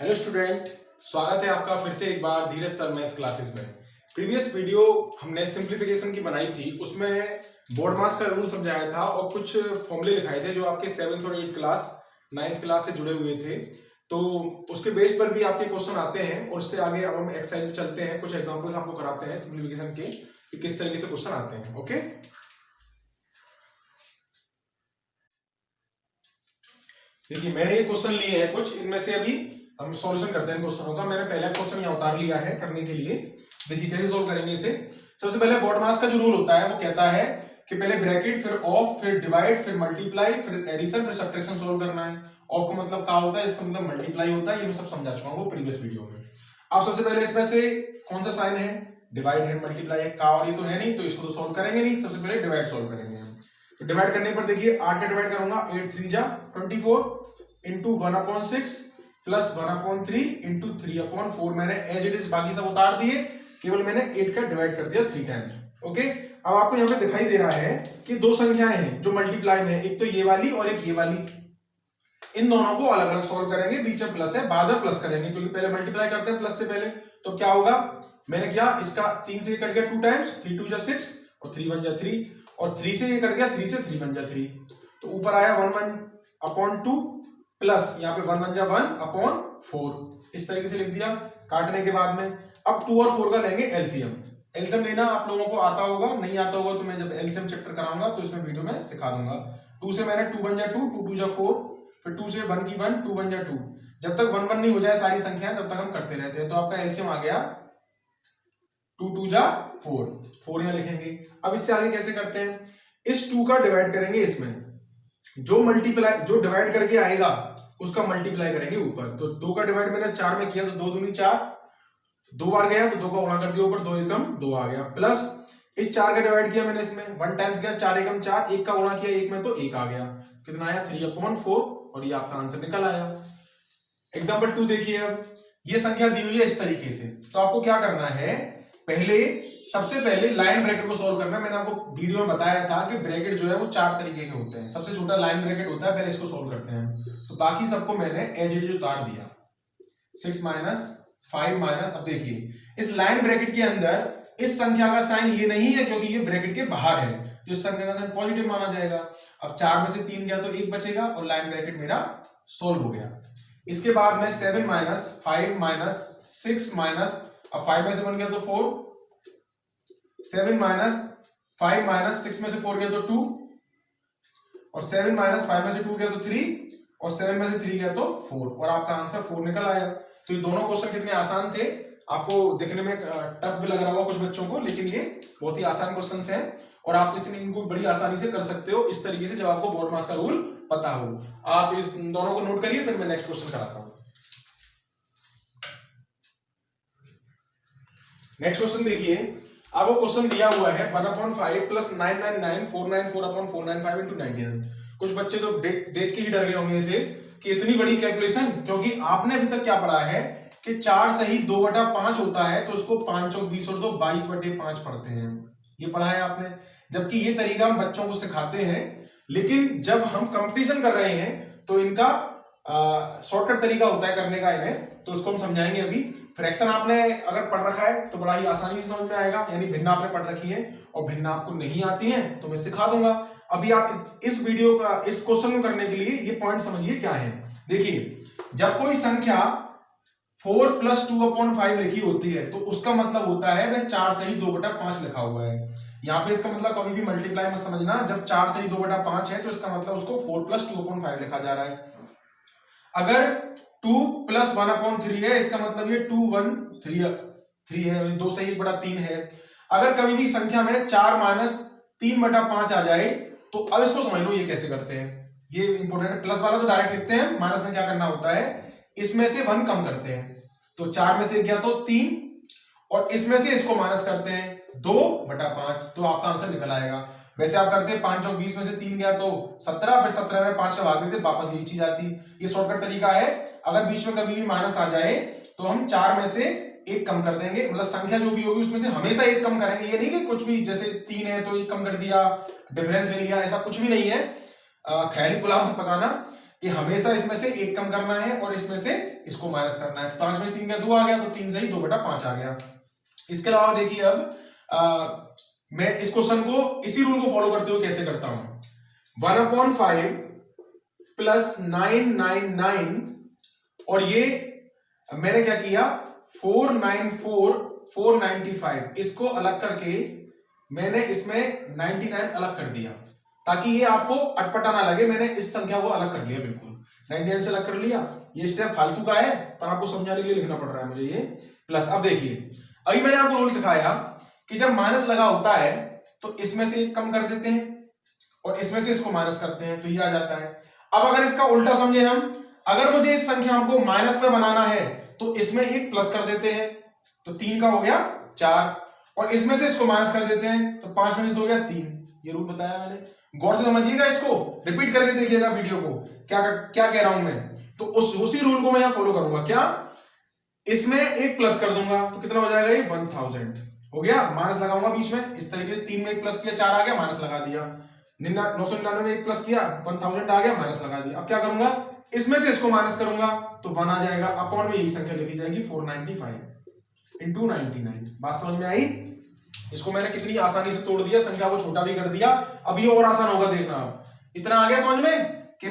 Hello student, स्वागत है आपका फिर से एक बार धीरज सर मैथ्स क्लासेस में। प्रीवियस वीडियो हमने सिंप्लीफिकेशन की बनाई थी, उसमें बोर्ड मास का रूल समझाया था और कुछ फॉर्मूले लिखाए थे जो आपके 7th और 8th क्लास 9th क्लास से जुड़े हुए थे। तो उसके बेस पर भी आपके क्वेश्चन आते हैं और उससे आगे अब हम एक्सरसाइज में चलते हैं। कुछ एग्जाम्पल्स आपको कराते हैं सिंप्लीफिकेशन के कि किस तरीके से क्वेश्चन आते हैं। ओके, देखिए मैंने ये क्वेश्चन लिए हैं कुछ, इनमें से अभी हम सॉल्यूशन करते हैं क्वेश्चनों का। मैंने पहला क्वेश्चन यहाँ उतार लिया है करने के लिए। देखिए कैसे सोल्व करेंगे इसे। सबसे पहले बोर्ड मास का जो रूल होता है वो कहता है कि पहले ब्रैकेट, फिर ऑफ, फिर डिवाइड, फिर मल्टीप्लाई, फिर एडिशन, फिर सब्ट्रैक्शन सोल्व करना है। ऑफ का मतलब क्या होता है, इसका मतलब मल्टीप्लाई होता है। ये मैं सब समझा चुका हूँ प्रीवियस वीडियो में। अब सबसे पहले इसमें से कौन सा साइन है, डिवाइड है, मल्टीप्लाई है, का और ये तो है नहीं, तो इसको तो सोल्व करेंगे नहीं। सबसे पहले डिवाइड सोल्व करेंगे हम। तो डिवाइड करने पर देखिए 8 का डिवाइड करूंगा, 8 3 जा 24 इंटू 1/6 प्लस 1/3 इंटू 3/4। मैंने एज इट इज बाकी सब उतार दिए, केवल मैंने 8 का डिवाइड कर दिया 3 टाइम्स। ओके, अब आपको यहाँ पे दिखाई दे रहा है कि दो संख्याएं हैं जो मल्टीप्लाई में है, एक तो ये वाली और एक ये वाली। इन दोनों को अलग अलग सॉल्व करेंगे, बीच में प्लस है, बाद में प्लस करेंगे क्योंकि पहले मल्टीप्लाई करते हैं प्लस से पहले। तो क्या होगा, मैंने किया इसका 3 से कट गया 2 टाइम्स, 3 2 जा 6 और 3 1 जा 3, और 3 से ये कट गया 3 से 3 1 जा 3। तो ऊपर आया 1/2 प्लस यहाँ पे 1 1 जा 1/4। इस तरीके से लिख दिया काटने के बाद में। अब 2 और 4 का लेंगे एलसीएम। एलसीएम लेना आप लोगों को आता होगा, नहीं आता होगा तो मैं जब एलसीएम चैप्टर कराऊंगा तो इसमें वीडियो में सिखा दूंगा। 2 से मैंने 2 1 जा 2, 2 2 जा 4, फिर 2 से 1 की 1, 2 1 जा 2। जब तक 1 1 नहीं हो जाए सारी संख्याएं तब तक हम करते रहते हैं। तो आपका एलसीएम आ गया 2 2 जा 4, 4 यहाँ लिखेंगे। अब इससे आगे कैसे करते हैं, इस 2 का डिवाइड करेंगे इसमें, जो डिवाइड करके आएगा उसका मल्टीप्लाई करेंगे ऊपर। तो 2 का डिवाइड मैंने 4 में किया तो 2 दूनी 4, 2 बार गया तो 2 का गुणा कर दिया ऊपर, 2 एकम 2 आ गया। प्लस इस 4 का डिवाइड किया मैंने इसमें 1 टाइम्स किया, 4 एकम 4, 1 का गुणा किया 1 में तो 1 आ गया। कितना आया 3/4, और ये आपका आंसर निकल आया। एग्जाम्पल 2 देखिए। अब ये संख्या दी हुई है इस तरीके से, तो आपको क्या करना है, सबसे पहले लाइन ब्रैकेट को सॉल्व करना है। मैंने आपको वीडियो में बताया था कि ब्रैकेट जो है वो 4 तरीके के होते हैं। सबसे छोटा लाइन ब्रैकेट होता है, पहले इसको सॉल्व करते हैं। तो बाकी सबको मैंने एज इट इज उतार दिया, 6 माइनस 5 माइनस। अब देखिए इस लाइन ब्रैकेट के अंदर इस संख्या का साइन ये नहीं है क्योंकि ये ब्रैकेट के बाहर है, तो इस संख्या का साइन पॉजिटिव माना जाएगा। अब 4 में से 3 गया तो 1 बचेगा और लाइन ब्रैकेट मेरा सोल्व हो गया। इसके बाद में 7 माइनस 5 माइनस 6 माइनस, अब 5 में से 1 गया तो 4, 7 माइनस 5 माइनस 6 में से 4 गया तो 2, और 7 माइनस 5 में से 2 गया तो 3, और 7 में से 3 गया तो 4, और आपका आंसर 4 निकल आया। तो ये दोनों क्वेश्चन कितने आसान थे, आपको देखने में टफ भी लग रहा होगा कुछ बच्चों को, लेकिन ये बहुत ही आसान क्वेश्चंस हैं और आप इनको बड़ी आसानी से कर सकते हो इस तरीके से, जब आपको बोर्ड मास का रूल पता हो। आप इस दोनों को नोट करिए, फिर मैं नेक्स्ट क्वेश्चन कराता हूं। नेक्स्ट क्वेश्चन देखिए। अब वो क्वेश्चन दिया हुआ है 1/5 प्लस 999 494/495 इंटू 99। कुछ बच्चे तो देख के ही डर गए होंगे इसे कि इतनी बड़ी कैलकुलेशन, क्योंकि आपने अभी तक क्या पढ़ा है कि 4 सही 2/5 होता है, तो उसको 5 चौक 20 और 2 22/5 पढ़ते हैं। ये पढ़ा है आपने, जबकि ये तरीका हम बच्चों को सिखाते हैं, लेकिन जब हम कंपटीशन कर रहे हैं तो इनका शॉर्टकट तरीका होता है करने का इन्हें, तो उसको हम समझाएंगे अभी। फ्रैक्शन आपने अगर पढ़ रखा है तो बड़ा ही आसानी से समझ में आएगा, यानी भिन्न आपने पढ़ रखी है और भिन्न आपको नहीं आती है तो मैं सिखा दूंगा। अभी आप इस वीडियो का इस क्वेश्चन को करने के लिए ये पॉइंट समझिए क्या है। देखिए, जब कोई संख्या 4 प्लस 2/5 लिखी होती है तो उसका मतलब होता है वह 4 सही 2/5 लिखा हुआ है। यहाँ पे इसका मतलब कभी भी मल्टीप्लाई मत समझना, जब 4 सही 2/5 है तो इसका मतलब उसको 4 प्लस 2/5 लिखा जा रहा है। अगर 2 प्लस 1/3 है, इसका मतलब ये 2 1 3 है, 2 सही 1/3 है। अगर कभी भी संख्या में 4 माइनस 3/5 आ जाए तो अब इसको समझ लो ये कैसे करते हैं, ये इंपॉर्टेंट है। प्लस वाला तो डायरेक्ट लिखते हैं, माइनस में क्या करना होता है, इसमें से 1 कम करते हैं। तो 4 में से गया तो 3, और इसमें से इसको माइनस करते हैं 2/5, तो आपका आंसर निकल आएगा। वैसे आप करते हैं 5 और 20 में से 3 गया तो 17, फिर 17 में 5 का भाग देते, वापस ये चीज आती। ये शॉर्टकट तरीका है। अगर बीच में कभी भी माइनस आ जाए तो हम 4 में से 1 कम कर देंगे, मतलब संख्या जो भी होगी उसमें से हमेशा 1 कम करेंगे। ये नहीं कि कुछ भी, जैसे 3 है तो 1 कम कर दिया, डिफरेंस ले लिया, ऐसा कुछ भी नहीं है। ख्याली पुलाव मत पकाना। कि हमेशा इसमें से एक कम करना है और इसमें से इसको माइनस करना है। 5 में 3 का 2 आ गया, तो 3 से ही 2/5 आ गया। इसके अलावा देखिए अब मैं इस क्वेश्चन को इसी रूल को फॉलो करते हुए कैसे करता हूं। 1/5 प्लस 999 और ये मैंने क्या किया 495 इसको अलग करके मैंने इसमें 99 अलग कर दिया ताकि ये आपको अटपटा ना लगे। मैंने इस संख्या को अलग कर लिया, बिल्कुल 99 से अलग कर लिया। ये स्टेप फालतू का है पर आपको समझाने के लिए लिखना पड़ रहा है मुझे ये। प्लस अब देखिए अभी मैंने आपको रूल सिखाया कि जब माइनस लगा होता है तो इसमें से एक कम कर देते हैं और इसमें से इसको माइनस करते हैं तो ये आ जाता है। अब अगर इसका उल्टा समझे हम, अगर मुझे इस संख्या को माइनस में बनाना है तो इसमें एक प्लस कर देते हैं तो 3 का हो गया 4 और इसमें से इसको माइनस कर देते हैं तो 5 में से 2 हो गया 3। ये रूल बताया मैंने, गौर से समझिएगा, इसको रिपीट करके देखिएगा वीडियो को क्या कह रहा हूं मैं। तो उसी रूल को मैं यहां फॉलो करूंगा। क्या इसमें एक प्लस कर दूंगा तो कितना हो जाएगा ये 1000 हो गया। माइनस लगाऊंगा बीच में इस तरीके से, 3 में एक प्लस किया 4 आ गया, माइनस लगा दिया। 999 में एक प्लस किया 1000 आ गया, माइनस लगा दिया। अब क्या करूंगा इसमें से इसको माइनस करूंगा तो 1 आ जाएगा। अपॉन में यही संख्या लिखी जाएगी 495 इंटू 99। बात समझ में आई? इसको मैंने कितनी आसानी से तोड़ दिया, संख्या को छोटा भी कर दिया। अब ये और आसान होगा, देखना आप। इतना आ गया समझ में कि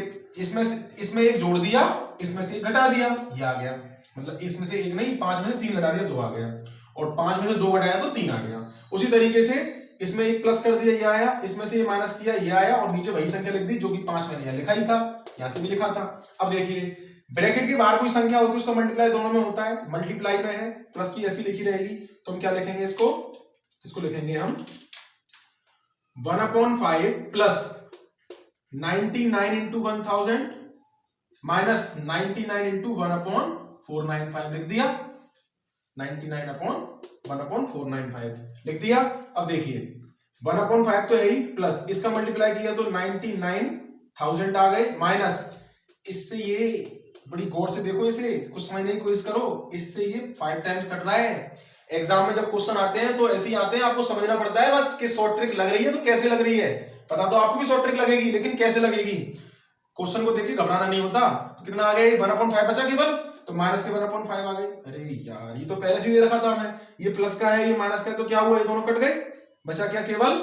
इसमें एक जोड़ दिया, इसमें से एक घटा दिया, ये आ गया। मतलब इसमें से एक नहीं, 5 में से 3 घटा दिया 2 आ गया और 5 में से 2 घटाया तो 3 आ गया। उसी तरीके से इसमें एक प्लस कर दिया, ये आया, इसमें से ये माइनस किया, ये आया और नीचे वही संख्या लिख दी जो कि 5 मैंने यहाँ लिखा ही था, यहाँ से भी लिखा था। अब देखिए ब्रैकेट के बाहर कोई संख्या होती है उसका मल्टीप्लाई दोनों में होता है, मल्टीप्लाई में है, प्लस की ऐसी लिखी रहेगी तो हम क्या लिखेंगे इसको लिखेंगे हम 1/5 प्लस 99 इंटू 1000 माइनस 99 इंटू 1/495 लिख दिया। 99/1/495 लिख दिया। अब देखिए 1/5 तो है ही, प्लस इसका मल्टीप्लाई किया तो 99,000 आ गए, माइनस इससे ये बड़ी गौर से देखो, इसे कुछ समझने की कोशिश करो, इससे ये 5 टाइम्स कट रहा है। एग्जाम में जब क्वेश्चन आते हैं तो ऐसे ही आते हैं, आपको समझना पड़ता है बस कि शॉर्ट ट्रिक लग रही है तो कैसे लग रही है। पता तो आपको भी शॉर्ट ट्रिक लगेगी लेकिन कैसे लगेगी, क्वेश्चन को देख के घबराना नहीं होता। तो कितना आ गया 1/5 बचा केवल, तो माइनस के 1/5 आ गए। अरे यार ये तो पहले से दे रखा था मैं, ये प्लस का है ये माइनस का है, तो क्या हुआ ये दोनों कट गए, बचा क्या केवल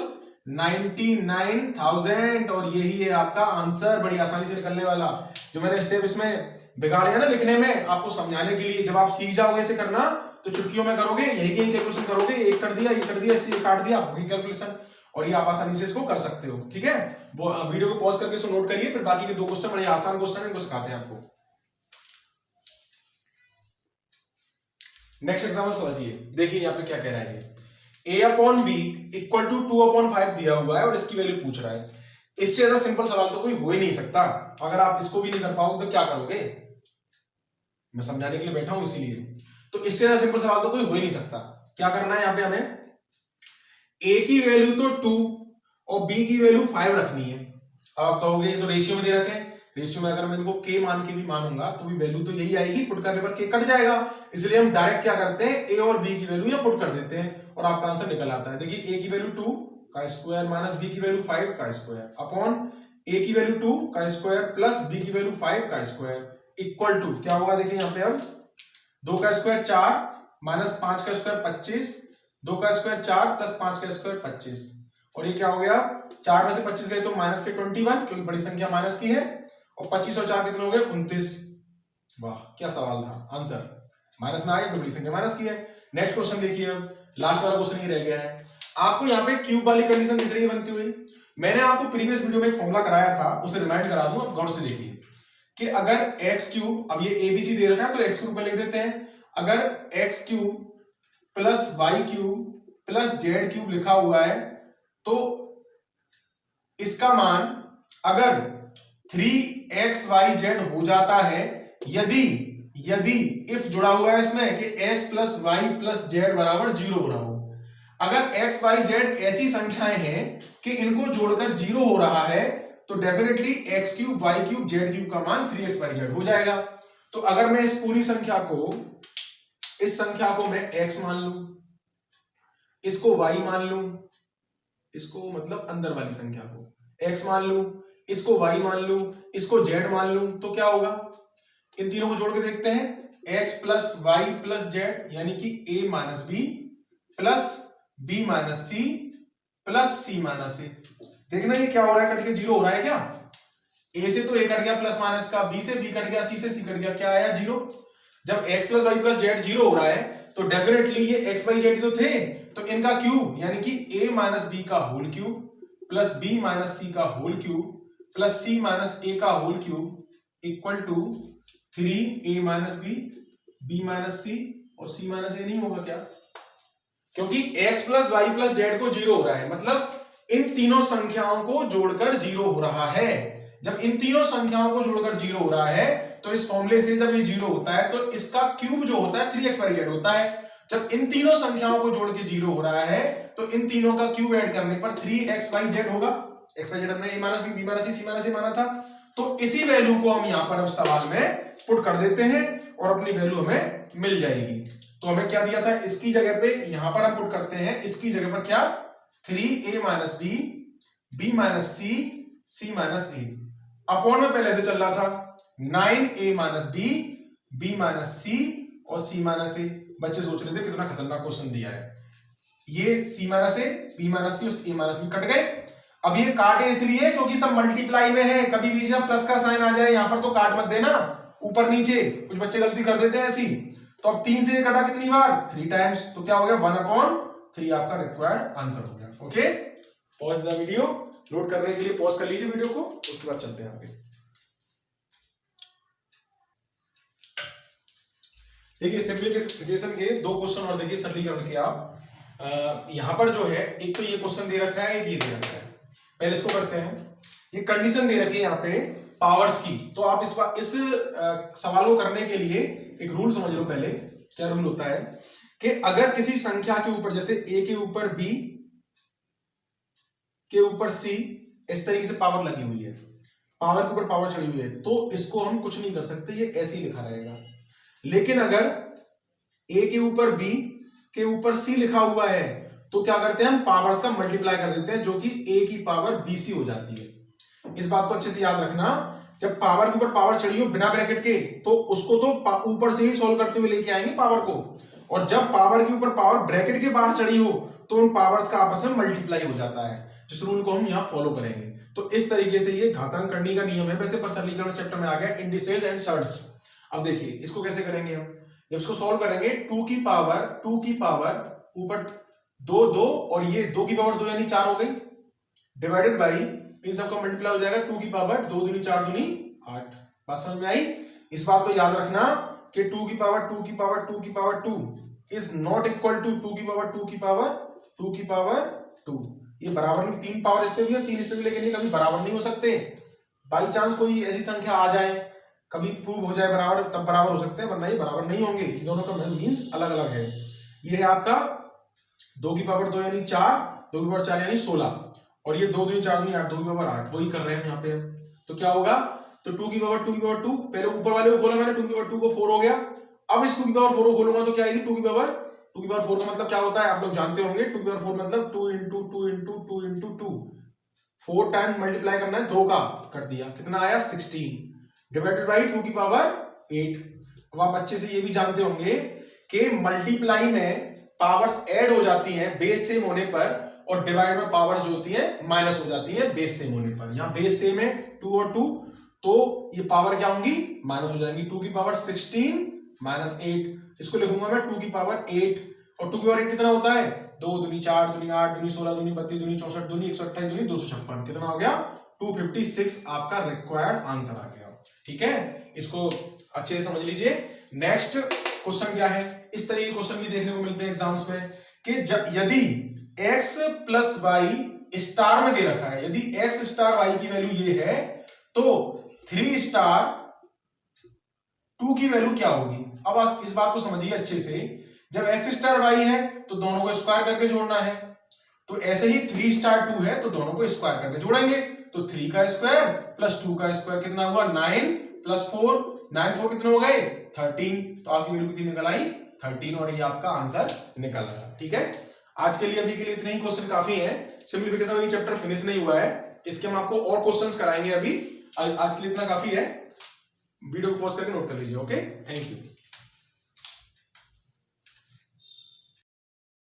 99,000 और यही है आपका आंसर, बड़ी आसानी से निकलने वाला। जो मैंने स्टेप इसमें बिगाड़े ना लिखने में, आपको समझाने के लिए, जब आप सीख जाओगे इसे करना तो चुटकियों में करोगे, यही कैलकुलेशन करोगे, एक कर दिया, ये कर दिया, इससे ये काट दिया, होगी कैलकुलेशन, और ये आप आसानी से इसको कर सकते हो। ठीक है, वो वीडियो को पॉज करके इसको नोट करिए, फिर बाकी के 2 क्वेश्चन बड़े आसान क्वेश्चन है, इनको सिखाते हैं आपको। नेक्स्ट एग्जाम्पल समझिए, देखिए यहाँ पे क्या कह रहा है, a/b इक्वल टू 2/5 दिया हुआ है और इसकी वैल्यू पूछ रहा है। इससे ज्यादा सिंपल सवाल तो कोई हो ही नहीं सकता। अगर आप इसको भी नहीं कर पाओगे तो क्या करोगे, मैं समझाने के लिए बैठा हूं इसीलिए। तो इससे ज्यादा सिंपल सवाल तो कोई हो ही नहीं सकता। क्या करना है यहाँ पे हमें, a की वैल्यू तो 2 और b की वैल्यू 5 रखनी है। अब आप कहोगे ये तो रेशियो में दे रखे हैं, रेशियो में अगर मैं इनको k मान के भी मानूंगा तो भी वैल्यू तो यही आएगी, पुट करने पर k कट जाएगा, इसलिए हम डायरेक्ट क्या करते हैं a और b की वैल्यू यहाँ पुट कर देते हैं और आपका आंसर निकल आता है। देखिए a की वैल्यू 2 का स्क्वायर माइनस b की वैल्यू 5 का स्क्वायर अपॉन a की वैल्यू 2 का स्क्वायर प्लस b की वैल्यू 5 का स्क्वायर इक्वल टू क्या होगा, देखिए यहाँ पे अब 2 का स्क्वायर 4 माइनस 5 का स्क्वायर 25, 2 का स्क्वायर 4 प्लस 5 का स्क्वायर 25 और ये क्या हो गया, 4 में से 25 गए तो माइनस के 21 क्योंकि बड़ी संख्या माइनस की है, और 25 और 4 कितने हो गए 29। वाह क्या सवाल था, आंसर माइनस में आ गया तो बड़ी संख्या माइनस की है। नेक्स्ट क्वेश्चन देखिए, अब लास्ट वाला क्वेश्चन ही रह गया है। आपको यहाँ पे क्यूब वाली कंडीशन दिख रही है बनती हुई। मैंने आपको प्रीवियस वीडियो में एक फॉर्मूला कराया था, उसे रिमाइंड करा दूं, अब गौर से देखिए कि अगर एक्स क्यूब, अब ये एबीसी दे रखा है तो एक्स क्यूब में लिख देते हैं, अगर X cube plus Y cube plus Z cube लिखा हुआ है तो इसका मान अगर 3xyz हो जाता है यदि इफ जुड़ा हुआ है इसमें कि x plus Y plus Z बराबर 0 हो रहा हो। अगर x y z ऐसी संख्याएं हैं कि इनको जोड़कर 0 हो रहा है तो definitely x cube Y cube Z cube का मान 3xyz हो जाएगा। तो अगर मैं इस पूरी संख्या को, इस संख्या को मैं x मान लूं, इसको y मान लूं, इसको मतलब अंदर वाली संख्या को x मान लूं, इसको y मान लूं, इसको z मान लूं, तो क्या होगा? इन तीनों को जोड़ के देखते हैं, x plus Y plus z यानी कि a minus b plus b minus c plus c minus a. देखना ये क्या हो रहा है, कट के जीरो हो रहा है क्या? a से तो a कट गया प्लस माइनस का, b से b कट गया, c से c कट गया, क्या आया? जीरो। जब x plus Y plus Z zero हो रहा है तो डेफिनेटली ये x वाई जेड तो थे, तो इनका क्यूब यानी कि a माइनस बी का whole cube plus b minus c का whole cube plus c minus a का whole cube equal to 3a minus B, b minus c और c माइनस a नहीं होगा क्या? क्योंकि x plus Y plus z को zero हो रहा है, मतलब इन तीनों संख्याओं को जोड़कर जीरो हो रहा है। जब इन तीनों संख्याओं को जोड़कर जीरो हो रहा है तो इस फॉर्मूले से जब ये जीरो होता है तो इसका क्यूब जो होता है 3xyz होता है। जब इन तीनों संख्याओं को जोड़ के जीरो हो रहा है तो इन तीनों का क्यूब ऐड करने पर 3xyz होगा। xyz हमने a minus B, b minus C, c minus a माना था, तो इसी वैल्यू को हम यहां पर अब सवाल में पुट कर देते हैं और अपनी वैल्यू हमें मिल जाएगी। तो हमें क्या दिया था, इसकी जगह पे यहां पर हम पुट करते हैं, इसकी जगह पर क्या 3a minus B, b minus C, c minus a upon में पहले से चल रहा था 9a minus B, b minus c और c माइनस a। बच्चे सोच रहे थे कितना खतरनाक क्वेश्चन दिया है, ये c minus a, b minus c और a माइनस b कट गए। अब ये काटे इसलिए क्योंकि सब मल्टीप्लाई में है, कभी बीच में प्लस का साइन आ जाए यहां पर तो काट मत देना ऊपर नीचे, कुछ बच्चे गलती कर देते हैं ऐसी। तो अब 3 से ये कटा कितनी बार? 3 टाइम्स, तो क्या हो गया 1/3 आपका रिक्वायर्ड आंसर हो गया। Okay, pause the video, load करने के लिए पॉज कर लीजिए वीडियो को, उसके बाद चलते हैं आगे। देखिए सिंप्लीफिकेशन के दो क्वेश्चन और देखिए सरलीकरण के आप यहां पर जो है एक तो ये क्वेश्चन दे रखा है, एक ये दे रखा है। पहले इसको करते हैं, ये कंडीशन दे रखी है यहाँ पे पावर्स की, तो आप इस सवाल को करने के लिए एक रूल समझ लो। पहले क्या रूल होता है कि अगर किसी संख्या के ऊपर, जैसे a के ऊपर b के ऊपर c इस तरीके से पावर लगी हुई है, पावर के ऊपर पावर चढ़ी हुई है, तो इसको हम कुछ नहीं कर सकते, ये ऐसे ही लिखा रहेगा। लेकिन अगर a के ऊपर b के ऊपर c लिखा हुआ है तो क्या करते हैं हम पावर्स का मल्टीप्लाई कर देते हैं, जो कि a की पावर bc हो जाती है। इस बात को अच्छे से याद रखना, जब पावर के ऊपर पावर चढ़ी हो बिना ब्रैकेट के तो उसको तो ऊपर से ही सॉल्व करते हुए लेके आएंगे पावर को, और जब पावर के ऊपर पावर ब्रैकेट के बाहर चढ़ी हो तो उन पावर्स का आपस में मल्टीप्लाई हो जाता है, जिस रूल को हम यहाँ फॉलो करेंगे। तो इस तरीके से ये घातांकरणी का नियम है। वैसे पर सरलीकरण चैप्टर में आ गया इंडिसेज एंड सर्ट्स। अब देखिए इसको कैसे करेंगे हम, जब इसको सॉल्व करेंगे 2 की पावर ऊपर 2 2 और ये 2 की पावर 2 यानी 4 हो गई, डिवाइडेड बाई इन सबका मल्टीप्लाई हो जाएगा 2 की पावर 2 दूनी 4 दूनी 8। बात समझ में आई? इस बात को याद रखना कि 2 की power 2 is not equal to 2 की पावर 2। ये बराबर नहीं, 3 पावर इस पे भी है 3 इस पे भी, लेकिन ये कभी बराबर नहीं हो सकते। बाई चांस कोई ऐसी संख्या आ जाए, कभी प्रूव हो जाए बराबर, तब बराबर हो सकते हैं, वरना ये बराबर नहीं होंगे। इन दोनों का मींस अलग अलग है। ये है आपका 2 की पावर 2 यानी 4, 2 की पावर 4 यानी 16, और ये 2 दूनी 4 दूनी 8, 2 की पावर 8, वही कर रहे हैं यहाँ पे। तो क्या होगा, तो 2 की पावर 2, पहले ऊपर वाले को खोला मैंने, 2 की पावर 2 को 4 हो गया। अब इस 2 की पावर 4 को खोलूंगा तो क्या आएगी 2 की पावर 4 का मतलब क्या होता है आप लोग जानते होंगे। 2 की पावर 4 मतलब 2 into 2 into 2 into 2, 4 time multiply करना है, 2 का कर दिया, कितना आया 16, डिवाइडेड बाई 2 की पावर 8। अब आप अच्छे से ये भी जानते होंगे कि मल्टीप्लाई में पावर्स ऐड हो जाती हैं बेस सेम होने पर, और डिवाइड में पावर्स जो होती हैं माइनस हो जाती हैं बेस सेम होने पर। यहाँ बेस सेम है 2 और 2, तो ये पावर क्या होंगी माइनस हो जाएंगी। 2 की पावर 16 माइनस 8, इसको लिखूंगा मैं 2 की पावर 8, और 2 की पावर 8 कितना होता है 2 दूनी 4 दूनी 8 दूनी 16 दूनी 32 दूनी 64 दूनी 128 दूनी 256, कितना हो गया 256 आपका रिक्वायर्ड आंसर आ गया। ठीक है, इसको अच्छे से समझ लीजिए। नेक्स्ट क्वेश्चन क्या है, इस तरह के क्वेश्चन भी देखने को मिलते हैं एग्जाम्स में कि यदि x प्लस वाई स्टार में दे रखा है, यदि x स्टार वाई की वैल्यू ये है तो 3 स्टार 2 की वैल्यू क्या होगी। अब आप इस बात को समझिए अच्छे से, जब x स्टार वाई है तो दोनों को स्क्वायर करके जोड़ना है, तो ऐसे ही 3 स्टार 2 है तो दोनों को स्क्वायर करके जोड़ेंगे, तो 3 का स्क्वायर प्लस 2 का स्क्वायर कितना हुआ 9 प्लस 4, 9 4 कितने हो गए 13, तो आपकी वैल्यू कितनी निकल आई 13, और ये आपका आंसर निकल आया। ठीक है, आज के लिए अभी के लिए इतने ही क्वेश्चन काफी हैं। सिंपलीफिकेशन अभी चैप्टर फिनिश नहीं हुआ है, इसके हम आपको और क्वेश्चंस कराएंगे अभी। आज के लिए इतना काफी है। वीडियो को पॉज करके नोट कर लीजिए। Okay, thank you.